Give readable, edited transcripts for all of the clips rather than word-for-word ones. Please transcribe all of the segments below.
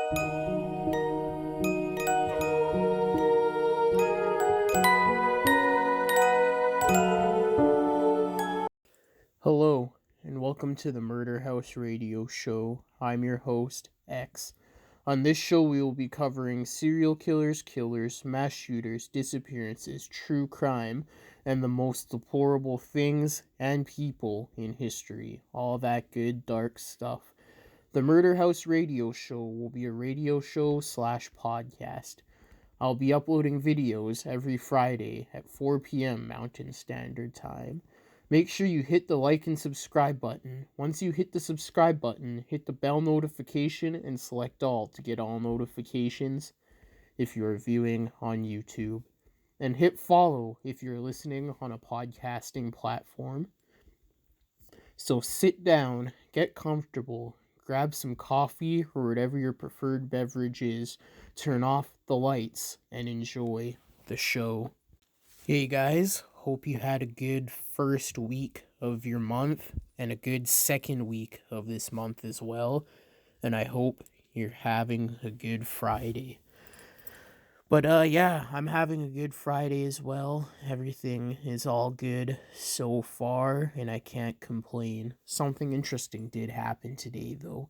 Hello, and welcome to the Murder House Radio Show. I'm your host, X. On this show, we will be covering serial killers, mass shooters, disappearances, true crime, and the most deplorable things and people in history. All that good, dark stuff. The Murder House Radio Show will be a radio show / podcast. I'll be uploading videos every Friday at 4 p.m. Mountain Standard Time. Make sure you hit the like and subscribe button. Once you hit the subscribe button, hit the bell notification and select all to get all notifications if you're viewing on YouTube. And hit follow if you're listening on a podcasting platform. So sit down, get comfortable, grab some coffee or whatever your preferred beverage is, turn off the lights, and enjoy the show. Hey guys, hope you had a good first week of your month and a good second week of this month as well. And I hope you're having a good Friday. But yeah, I'm having a good Friday as well. Everything is all good so far, and I can't complain. Something interesting did happen today, though.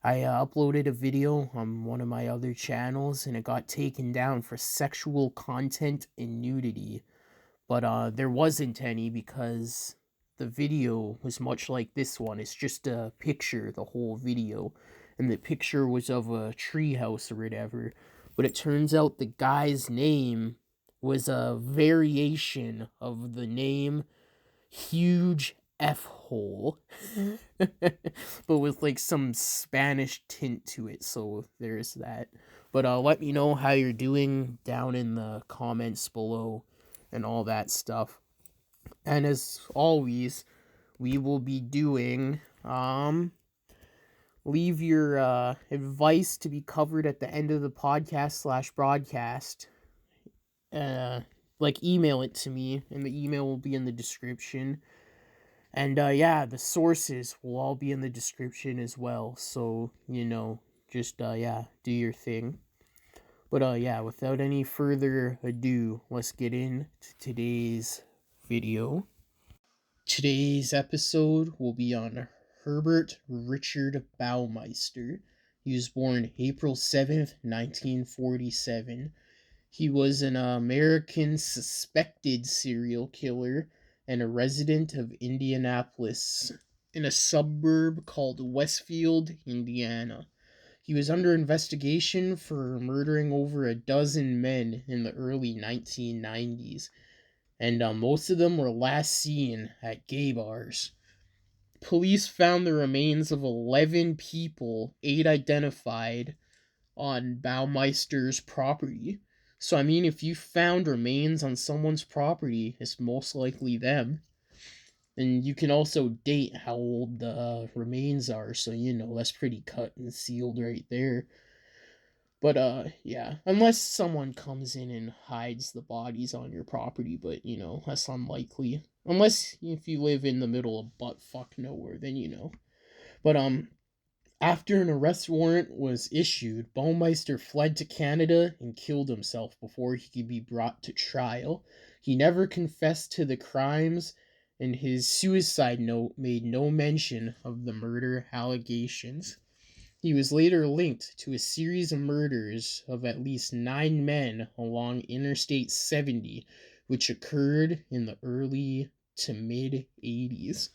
I uploaded a video on one of my other channels, and it got taken down for sexual content and nudity. But there wasn't any because the video was much like this one. It's just a picture, the whole video. And the picture was of a treehouse or whatever. But it turns out the guy's name was a variation of the name Huge F Hole. But with like some Spanish tint to it. So there's that. But let me know how you're doing down in the comments below and all that stuff. And as always, we will be doing leave your advice to be covered at the end of the podcast / broadcast. Like email it to me, and the email will be in the description. And yeah, the sources will all be in the description as well. So, just yeah, do your thing. But yeah, without any further ado, let's get into today's video. Today's episode will be on Herbert Richard Baumeister. He was born April 7th, 1947. He was an American suspected serial killer and a resident of Indianapolis in a suburb called Westfield, Indiana. He was under investigation for murdering over a dozen men in the early 1990s, and most of them were last seen at gay bars. Police found the remains of 11 people, 8 identified, on Baumeister's property. So, I mean, if you found remains on someone's property, it's most likely them. And you can also date how old the remains are, so that's pretty cut and sealed right there. But yeah, unless someone comes in and hides the bodies on your property, but that's unlikely. Unless if you live in the middle of buttfuck nowhere, then. But after an arrest warrant was issued, Baumeister fled to Canada and killed himself before he could be brought to trial. He never confessed to the crimes, and his suicide note made no mention of the murder allegations. He was later linked to a series of murders of at least 9 men along Interstate 70, which occurred in the early to mid-80s.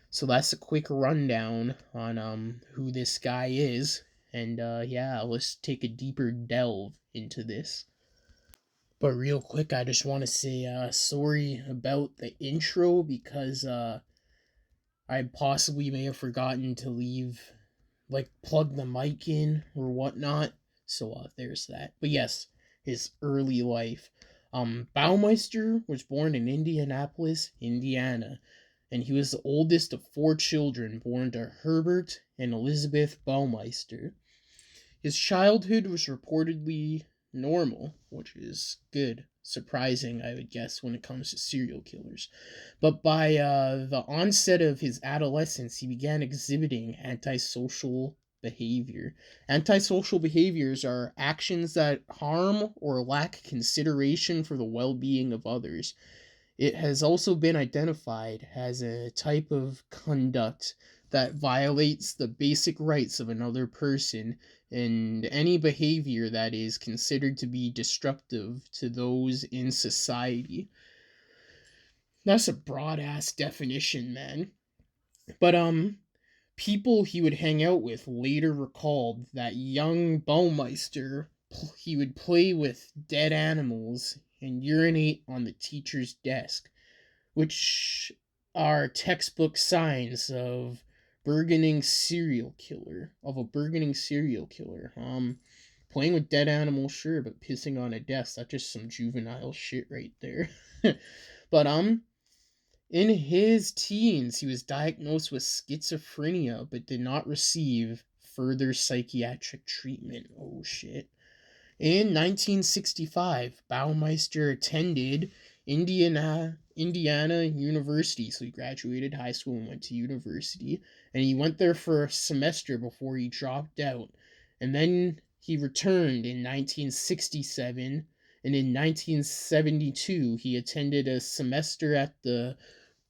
So that's a quick rundown on who this guy is, and yeah, let's take a deeper delve into this. But real quick, I just want to say sorry about the intro because I possibly may have forgotten to plug the mic in or whatnot. So there's that. But yes, his early life. Baumeister was born in Indianapolis, Indiana, and he was the oldest of 4 children born to Herbert and Elizabeth Baumeister. His childhood was reportedly normal, which is good. Surprising, I would guess, when it comes to serial killers. But by the onset of his adolescence, he began exhibiting antisocial behavior. Antisocial behaviors are actions that harm or lack consideration for the well being of others. It has also been identified as a type of conduct that violates the basic rights of another person, and any behavior that is considered to be disruptive to those in society. That's a broad ass definition, man. But people he would hang out with later recalled that young Baumeister he would play with dead animals and urinate on the teacher's desk, which are textbook signs of a burgeoning serial killer. Playing with dead animals, sure, but pissing on a desk, that's just some juvenile shit right there. But in his teens, he was diagnosed with schizophrenia but did not receive further psychiatric treatment. Oh shit. In 1965, Baumeister attended Indiana University. So he graduated high school and went to university. And he went there for a semester before he dropped out. And then he returned in 1967. And in 1972, he attended a semester at the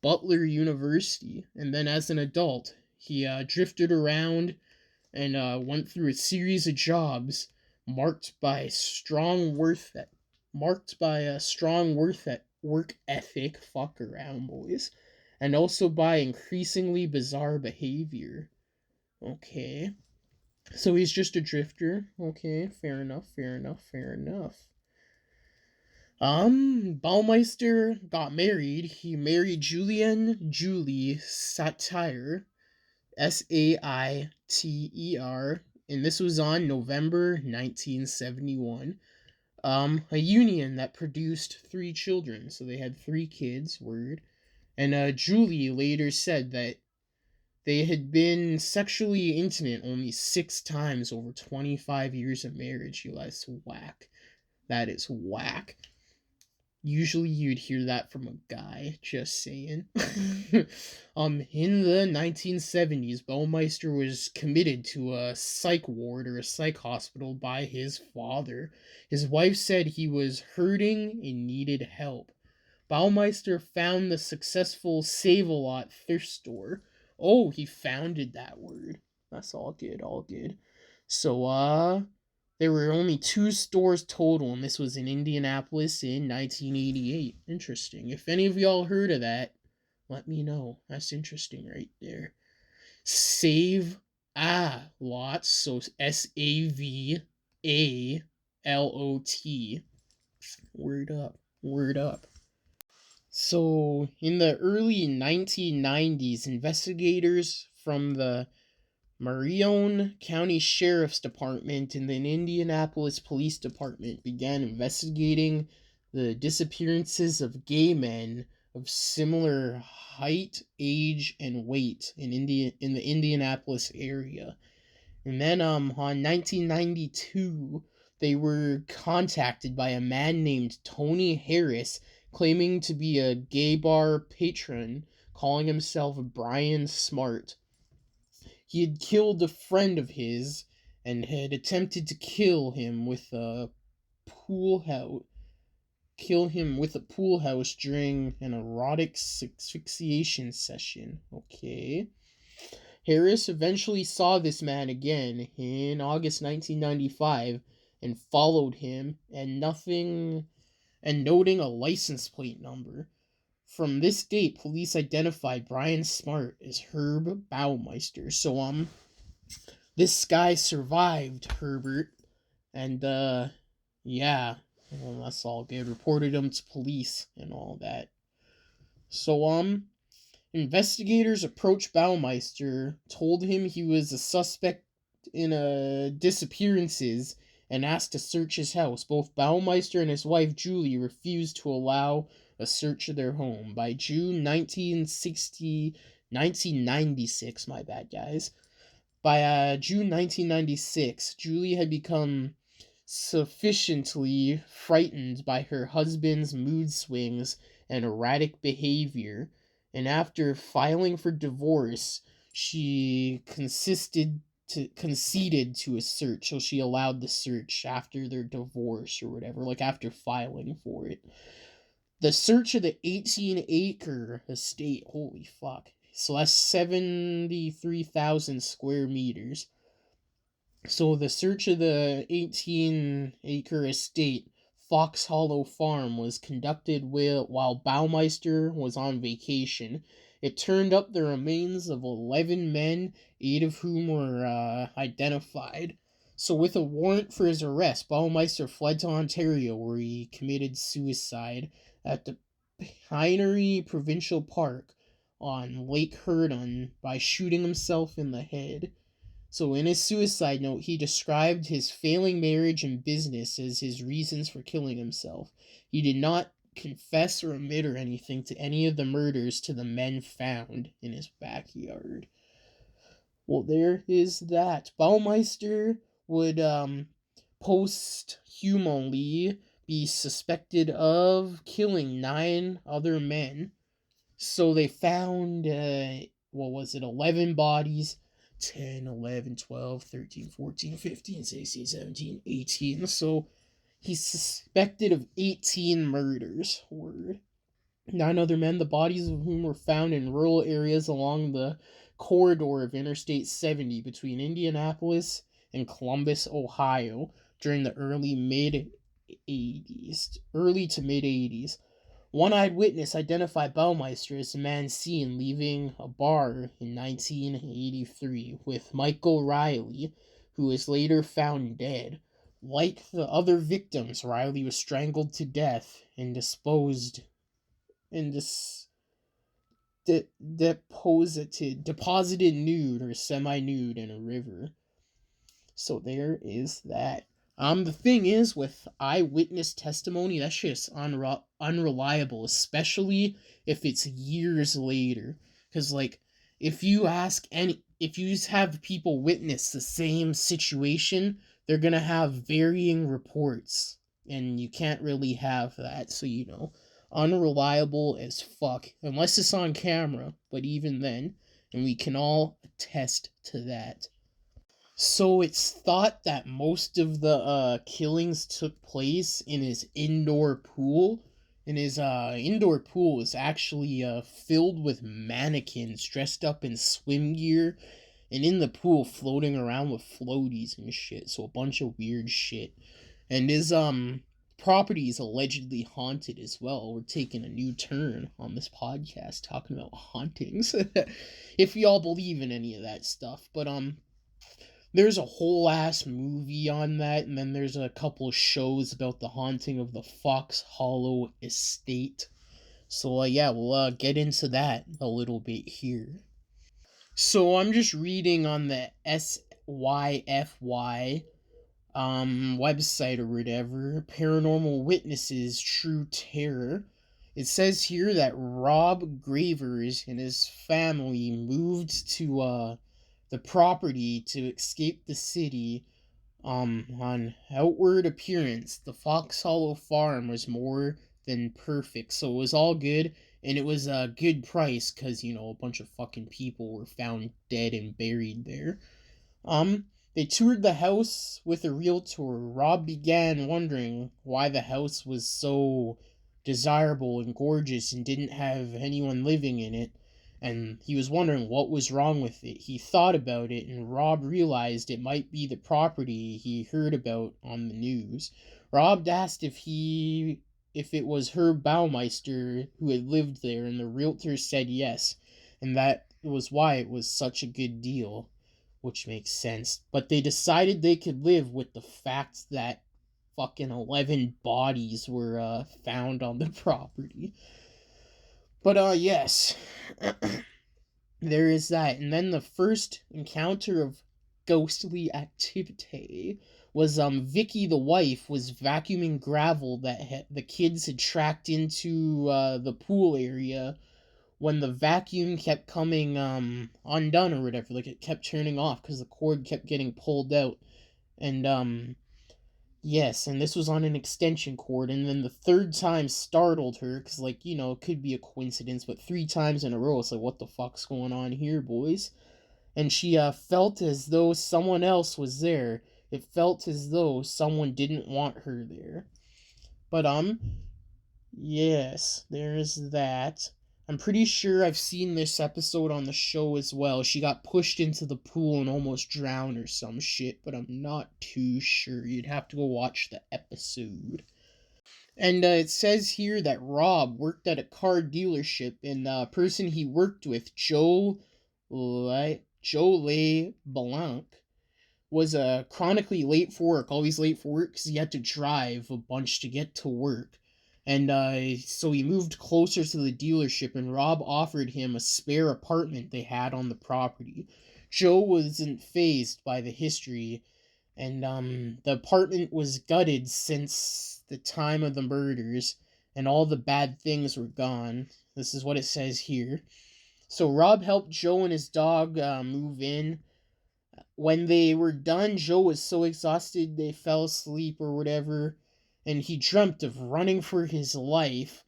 Butler University. And then as an adult, he drifted around and went through a series of jobs marked by a strong work ethic. Fuck around, boys, and also by increasingly bizarre behavior. Okay, so he's just a drifter. Okay, fair enough. Baumeister got married. He married Julie Satir, Saiter, and this was on November 1971. A union that produced 3 children, so they had 3 kids, word. And Julie later said that they had been sexually intimate only 6 times over 25 years of marriage. You guys, whack. That is whack. Usually you'd hear that from a guy, just saying. In the 1970s, Baumeister was committed to a psych ward or a psych hospital by his father. His wife said he was hurting and needed help. Baumeister found the successful Save-A-Lot thrift store. Oh, he founded that word. That's all good. So, there were only 2 stores total, and this was in Indianapolis in 1988. Interesting. If any of y'all heard of that, let me know. That's interesting right there. Save Lot, so Savalot. Word up. So, in the early 1990s, investigators from the Marion County Sheriff's Department and the Indianapolis Police Department began investigating the disappearances of gay men of similar height, age, and weight in the Indianapolis area. And then on 1992, they were contacted by a man named Tony Harris claiming to be a gay bar patron, calling himself Brian Smart. He had killed a friend of his and had attempted to kill him with a pool house during an erotic asphyxiation session. Okay. Harris eventually saw this man again in August 1995 and followed him and noting a license plate number. From this date, police identified Brian Smart as Herb Baumeister. So, this guy survived Herbert, and, yeah, well, that's all good. Reported him to police and all that. So, investigators approached Baumeister, told him he was a suspect in disappearances, and asked to search his house. Both Baumeister and his wife Julie refused to allow a search of their home. By June 1996, my bad guys. By June 1996, Julie had become sufficiently frightened by her husband's mood swings and erratic behavior, and after filing for divorce, she consented conceded to a search, so she allowed the search after their divorce or whatever, like after filing for it. The search of the 18-acre estate, holy fuck. So that's 73,000 square meters. So the search of the 18-acre estate, Fox Hollow Farm, was conducted while Baumeister was on vacation. It turned up the remains of 11 men, 8 of whom were identified. So with a warrant for his arrest, Baumeister fled to Ontario, where he committed suicide at the Pinery Provincial Park on Lake Huron by shooting himself in the head. So, in his suicide note, he described his failing marriage and business as his reasons for killing himself. He did not confess or admit or anything to any of the murders to the men found in his backyard. Well, there is that. Baumeister would posthumously be suspected of killing 9 other men. So they found, 11 bodies. 10, 11, 12, 13, 14, 15, 16, 17, 18. So he's suspected of 18 murders. Word. 9 other men, the bodies of whom were found in rural areas along the corridor of Interstate 70 between Indianapolis and Columbus, Ohio, during the early to mid 80s. One eyewitness identified Baumeister as the man seen leaving a bar in 1983 with Michael Riley, who was later found dead. Like the other victims, Riley was strangled to death and deposited nude or semi-nude in a river. So there is that. The thing is, with eyewitness testimony, that's just unreliable, especially if it's years later. Because, like, if you have people witness the same situation, they're gonna have varying reports. And you can't really have that, so, unreliable as fuck. Unless it's on camera, but even then, and we can all attest to that. So it's thought that most of the killings took place in his indoor pool. And his indoor pool is actually filled with mannequins dressed up in swim gear. And in the pool floating around with floaties and shit. So a bunch of weird shit. And his property is allegedly haunted as well. We're taking a new turn on this podcast talking about hauntings. If y'all believe in any of that stuff. But there's a whole ass movie on that, and then there's a couple of shows about the haunting of the Fox Hollow Estate. So, we'll get into that a little bit here. So, I'm just reading on the SYFY website or whatever, Paranormal Witnesses True Terror. It says here that Rob Gravers and his family moved to the property to escape the city. On outward appearance, the Fox Hollow Farm was more than perfect, so it was all good, and it was a good price, because, a bunch of fucking people were found dead and buried there. They toured the house with a realtor. Rob began wondering why the house was so desirable and gorgeous and didn't have anyone living in it. And he was wondering what was wrong with it. He thought about it, and Rob realized it might be the property he heard about on the news. Rob asked if it was Herb Baumeister who had lived there, and the realtor said yes, and that was why it was such a good deal, which makes sense. But they decided they could live with the fact that fucking 11 bodies were found on the property. But yes, there is that. And then the first encounter of ghostly activity was Vicky, the wife, was vacuuming gravel that the kids had tracked into the pool area when the vacuum kept coming undone or whatever. Like, it kept turning off because the cord kept getting pulled out. And yes, and this was on an extension cord, and then the third time startled her, because, it could be a coincidence, but 3 times in a row, it's like, what the fuck's going on here, boys? and she felt as though someone else was there. It felt as though someone didn't want her there. But yes, there's that. I'm pretty sure I've seen this episode on the show as well. She got pushed into the pool and almost drowned or some shit, but I'm not too sure. You'd have to go watch the episode. And it says here that Rob worked at a car dealership, and the person he worked with, Joe Le Blanc, was chronically late for work, always late for work because he had to drive a bunch to get to work. And so he moved closer to the dealership, and Rob offered him a spare apartment they had on the property. Joe wasn't fazed by the history, and the apartment was gutted since the time of the murders, and all the bad things were gone. This is what it says here. So Rob helped Joe and his dog move in. When they were done, Joe was so exhausted they fell asleep or whatever, and he dreamt of running for his life.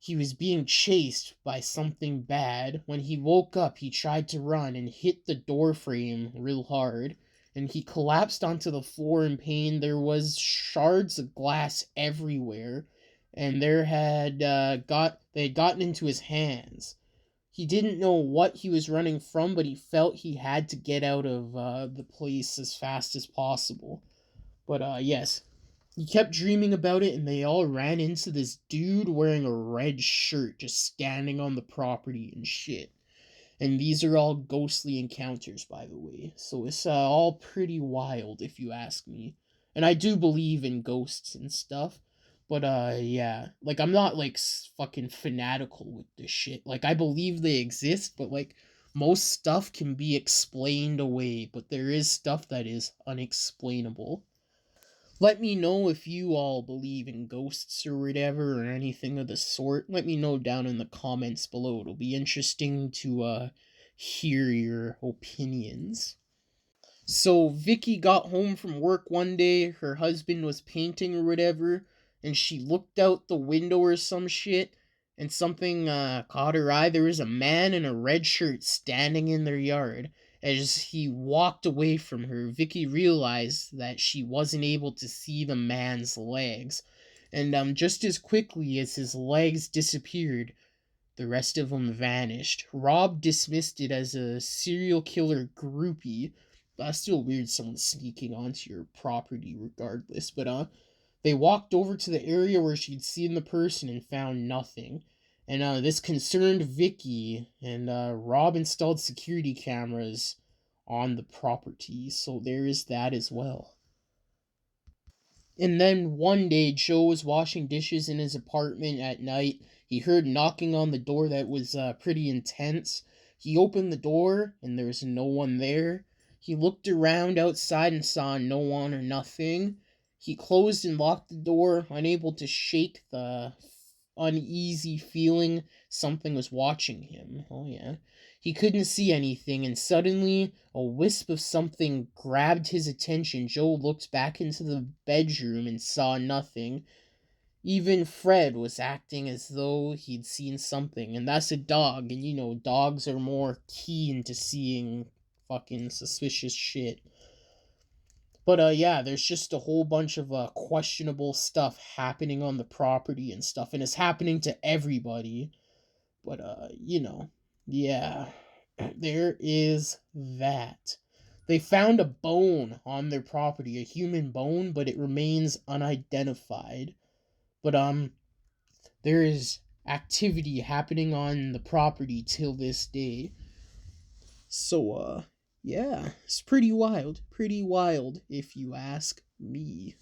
He was being chased by something bad. When he woke up, he tried to run and hit the door frame real hard, and he collapsed onto the floor in pain. There was shards of glass everywhere, and they had gotten into his hands. He didn't know what he was running from, but he felt he had to get out of the place as fast as possible. But yes, he kept dreaming about it, and they all ran into this dude wearing a red shirt just standing on the property and shit. And these are all ghostly encounters, by the way. So it's all pretty wild, if you ask me. And I do believe in ghosts and stuff. But yeah. Like, I'm not, like, fucking fanatical with this shit. Like, I believe they exist, but, like, most stuff can be explained away. But there is stuff that is unexplainable. Let me know if you all believe in ghosts or whatever or anything of the sort. Let me know down in the comments below. It'll be interesting to hear your opinions. So Vicky got home from work one day, her husband was painting or whatever, and she looked out the window or some shit, and something caught her eye. There was a man in a red shirt standing in their yard. As he walked away from her, Vicky realized that she wasn't able to see the man's legs. And just as quickly as his legs disappeared, the rest of them vanished. Rob dismissed it as a serial killer groupie. That's still weird, someone sneaking onto your property regardless. But they walked over to the area where she'd seen the person and found nothing. And this concerned Vicky, and Rob installed security cameras on the property. So there is that as well. And then one day, Joe was washing dishes in his apartment at night. He heard knocking on the door that was pretty intense. He opened the door, and there was no one there. He looked around outside and saw no one or nothing. He closed and locked the door, unable to shake the uneasy feeling something was watching him. Oh, yeah. He couldn't see anything, and suddenly a wisp of something grabbed his attention. Joe looked back into the bedroom and saw nothing. Even Fred was acting as though he'd seen something, and that's a dog, and you know, dogs are more keen to seeing fucking suspicious shit. But yeah, there's just a whole bunch of questionable stuff happening on the property and stuff, and it's happening to everybody. But you know, yeah, there is that. They found a bone on their property, a human bone, but it remains unidentified. But there is activity happening on the property till this day. So yeah, it's pretty wild if you ask me.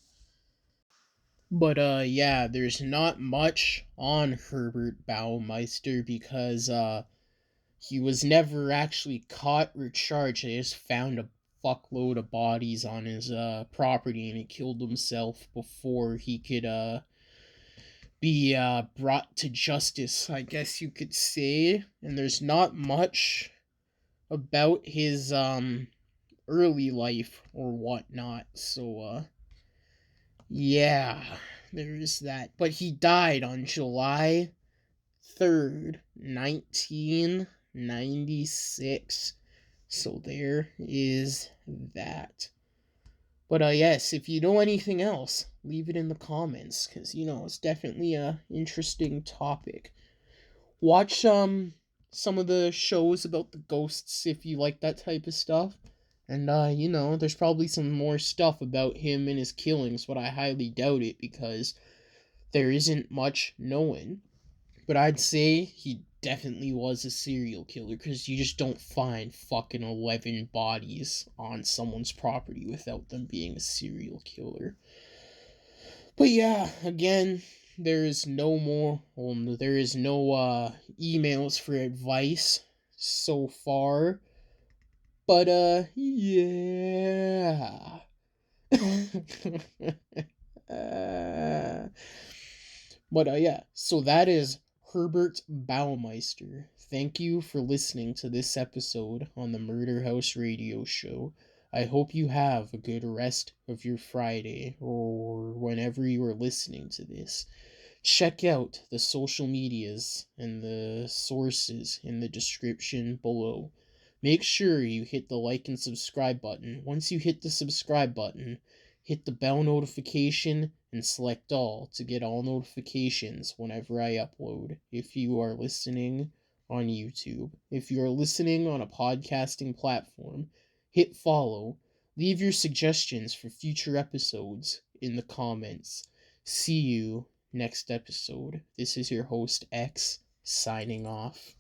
But yeah, there's not much on Herbert Baumeister because he was never actually caught or charged. They just found a fuckload of bodies on his property, and he killed himself before he could be brought to justice, I guess you could say. And there's not much about his early life or whatnot. So yeah, there is that. But he died on July 3rd, 1996. So there is that. But yes, if you know anything else, leave it in the comments, because it's definitely a interesting topic. Watch some of the shows about the ghosts if you like that type of stuff. And there's probably some more stuff about him and his killings, but I highly doubt it because there isn't much known. But I'd say he definitely was a serial killer because you just don't find fucking 11 bodies on someone's property without them being a serial killer. But yeah, again, there is no more, well, there is no emails for advice so far. But yeah. uh, But yeah, so that is Herbert Baumeister. Thank you for listening to this episode on the Murder House Radio Show. I hope you have a good rest of your Friday or whenever you are listening to this. Check out the social medias and the sources in the description below. Make sure you hit the like and subscribe button. Once you hit the subscribe button, hit the bell notification and select all to get all notifications whenever I upload. If you are listening on YouTube, if you are listening on a podcasting platform, hit follow. Leave your suggestions for future episodes in the comments. See you next episode. This is your host X signing off.